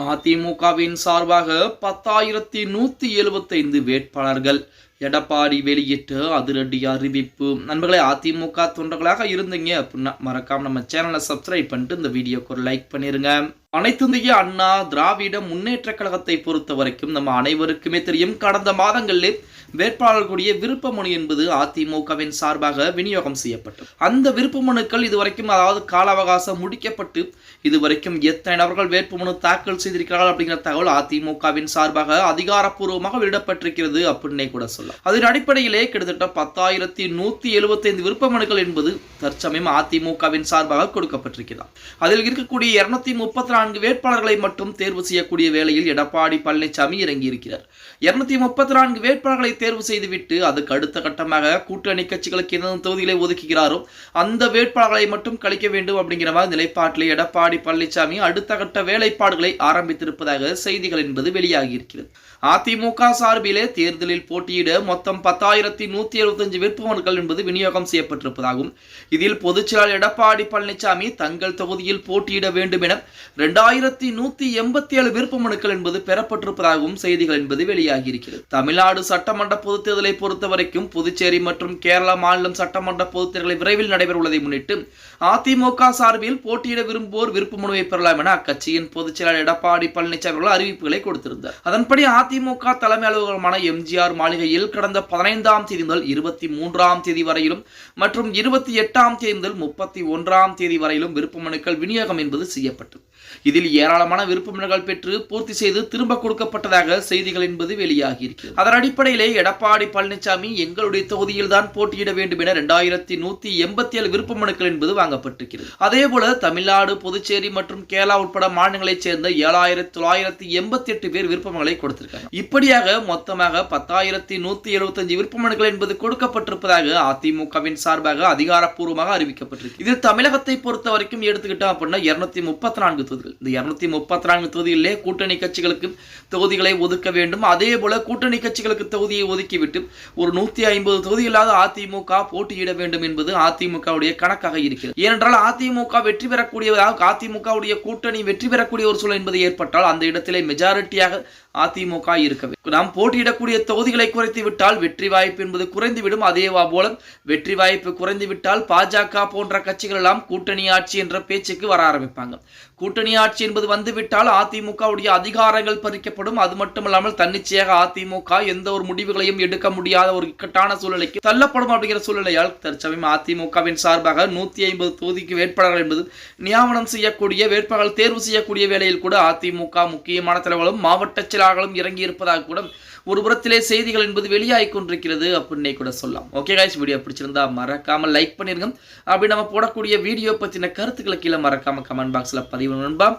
அதிமுகவின் சார்பாக 10,175 வேட்பாளர்கள். எடப்பாடி வெளியிட்ட அதிரடி அறிவிப்பு. நண்பர்களே, அதிமுக தொண்டர்களாக இருந்தீங்க அப்படின்னா மறக்காம நம்ம சேனலை சப்ஸ்கிரைப் பண்ணிட்டு இந்த வீடியோக்கு ஒரு லைக் பண்ணிருங்க. அனைத்திந்திய அண்ணா திராவிட முன்னேற்ற கழகத்தை பொறுத்த வரைக்கும் நம்ம அனைவருக்குமே தெரியும், கடந்த மாதங்களிலே வேட்பாளர்களுடைய விருப்ப மனு என்பது அதிமுகவின் சார்பாக விநியோகம் செய்யப்பட்டது. அந்த விருப்ப மனுக்கள் இதுவரைக்கும், அதாவது கால அவகாசம் முடிக்கப்பட்டு இதுவரைக்கும் எத்தனை நபர்கள் வேட்புமனு தாக்கல் செய்திருக்கிறார்கள் அப்படிங்கிற தகவல் அதிமுகவின் சார்பாக அதிகாரப்பூர்வமாக வெளியிடப்பட்டிருக்கிறது அப்படின்னே கூட சொல்லலாம். அதன் அடிப்படையிலே கிட்டத்தட்ட 10,175 விருப்ப மனுக்கள் என்பது தற்சமயம் அதிமுகவின் சார்பாக கொடுக்கப்பட்டிருக்கிறார். அதில் இருக்கக்கூடிய 234 வேட்பாளர்களை மட்டும் தேர்வு செய்யக்கூடிய வேளையில் எடப்பாடி பழனிசாமி இறங்கியிருக்கிறார். 234 வேட்பாளர்களை தேர்வு செய்துவிட்டு அதுக்கு அடுத்த கட்டமாக கூட்டணி கட்சிகளுக்கு எந்த தொகுதிகளை ஒதுக்குகிறாரோ அந்த வேட்பாளர்களை மட்டும் கழிக்க வேண்டும் அப்படிங்கிற மாதிரி நிலைப்பாட்டில் எடப்பாடி பழனிசாமி அடுத்த கட்ட வேலைப்பாடுகளை ஆரம்பித்திருப்பதாக செய்திகள் என்பது வெளியாகி இருக்கிறது. அதிமுக சார்பிலே தேர்தலில் போட்டியிட மொத்தம் 10,175 வேட்புமனுக்கள் என்பது விநியோகம் செய்யப்பட்டிருப்பதாகவும், இதில் பொதுச்செயலாளர் எடப்பாடி பழனிசாமி தங்கள் தொகுதியில் போட்டியிட வேண்டும் என 2,187 விருப்பமனுக்கள் என்பது பெறப்பட்டிருப்பதாகவும் செய்திகள் என்பது வெளியாகி இருக்கிறது. தமிழ்நாடு சட்டமன்ற பொதுத் தேர்தலை பொறுத்தவரைக்கும் புதுச்சேரி மற்றும் கேரளா மாநிலம் சட்டமன்ற பொதுத் தேர்தலை விரைவில் நடைபெற உள்ளதை முன்னிட்டு அதிமுக சார்பில் போட்டியிட விரும்புவோர் விருப்ப மனுவை பெறலாம் என அக்கட்சியின் பொதுச்செயலாளர் எடப்பாடி பழனிசாமி அறிவிப்புகளை கொடுத்திருந்தார். அதன்படி அதிமுக தலைமை அலுவலகமான எம்ஜிஆர் மாளிகையில் கடந்த 15ஆம் தேதி முதல் 23ஆம் தேதி வரையிலும் மற்றும் 28ஆம் தேதி முதல் 31ஆம் தேதி வரையிலும் விருப்ப மனுக்கள் விநியோகம் என்பது செய்யப்பட்டது. இதில் ஏராளமான விருப்ப மனுக்கள் பெற்று பூர்த்தி செய்து திரும்ப கொடுக்கப்பட்டதாக செய்திகள் என்பது வெளியாகி இருக்கிறது. அதன் அடிப்படையிலே எடப்பாடி பழனிசாமி எங்களுடைய தொகுதியில் தான் போட்டியிட வேண்டும் என 2,187 விருப்ப மனுக்கள் என்பது வாங்கப்பட்டிருக்கிறது. அதே போல தமிழ்நாடு, புதுச்சேரி மற்றும் கேரளா உட்பட மாநிலங்களைச் சேர்ந்த 7,988 பேர் விருப்ப மனுக்களை கொடுத்திருக்காங்க. இப்படியாக மொத்தமாக 10,175 விருப்ப மனுக்கள் என்பது கொடுக்கப்பட்டிருப்பதாக அதிமுகவின் சார்பாக அதிகாரப்பூர்வமாக அறிவிக்கப்பட்டிருக்கு. இதில் தமிழகத்தை பொறுத்த வரைக்கும் எடுத்துக்கிட்டோம் அப்படின்னா 234 தொகுதிகள். இந்த 234 தொகுதிகளிலே கூட்டணி கட்சிகளுக்கு தொகுதிகளை ஒதுக்க வேண்டும். அதே போல கூட்டணி கட்சிகளுக்கு தொகுதியை ஒதுக்கிவிட்டு ஒரு 150 தொகுதிகளாக அதிமுக போட்டியிட வேண்டும் என்பது அதிமுகவுடைய கணக்காக இருக்கிறது. ஏனென்றால் அதிமுக வெற்றி பெறக்கூடியதாக, அதிமுகவுடைய கூட்டணி வெற்றி பெறக்கூடிய ஒரு சூழல் என்பது ஏற்பட்டால் அந்த இடத்திலே மெஜாரிட்டியாக அதிமுக இருக்கவே நாம் போட்டியிடக்கூடிய தொகுதிகளை குறைத்து விட்டால் வெற்றி வாய்ப்பு என்பது குறைந்துவிடும். அதே போல வெற்றி வாய்ப்பு குறைந்து விட்டால் பாஜக போன்ற கட்சிகள் எல்லாம் கூட்டணி ஆட்சி என்ற பேச்சுக்கு வர ஆரம்பிப்பாங்க. கூட்டணி ஆட்சி என்பது வந்துவிட்டால் அதிமுகவுடைய அதிகாரங்கள் பறிக்கப்படும். அது மட்டுமல்லாமல் தன்னிச்சையாக அதிமுக எந்த ஒரு முடிவுகளையும் எடுக்க முடியாத ஒரு இக்கட்டான சூழ்நிலைக்கு தள்ளப்படும் அப்படிங்கிற சூழ்நிலையால் தற்சமயம் அதிமுகவின் சார்பாக 150 தொகுதிக்கு வேட்பாளர்கள் என்பது நியமனம் செய்யக்கூடிய, வேட்பாளர்கள் தேர்வு செய்யக்கூடிய வேளையில் கூட அதிமுக முக்கியமான தலைவர்களும் மாவட்ட செயலாளர்களும் இறங்கி இருப்பதாக கூட ஒரு புறத்திலே செய்திகள் என்பது வெளியாகி கொண்டிருக்கிறது அப்படின்னே கூட சொல்லலாம். ஓகே கைஸ், வீடியோ பிடிச்சிருந்தா மறக்காம லைக் பண்ணிருங்க. அப்படி நம்ம போடக்கூடிய வீடியோ பத்தின கருத்துக்களை கீழே மறக்காம கமெண்ட் பாக்ஸ்ல பதிவு நண்பா.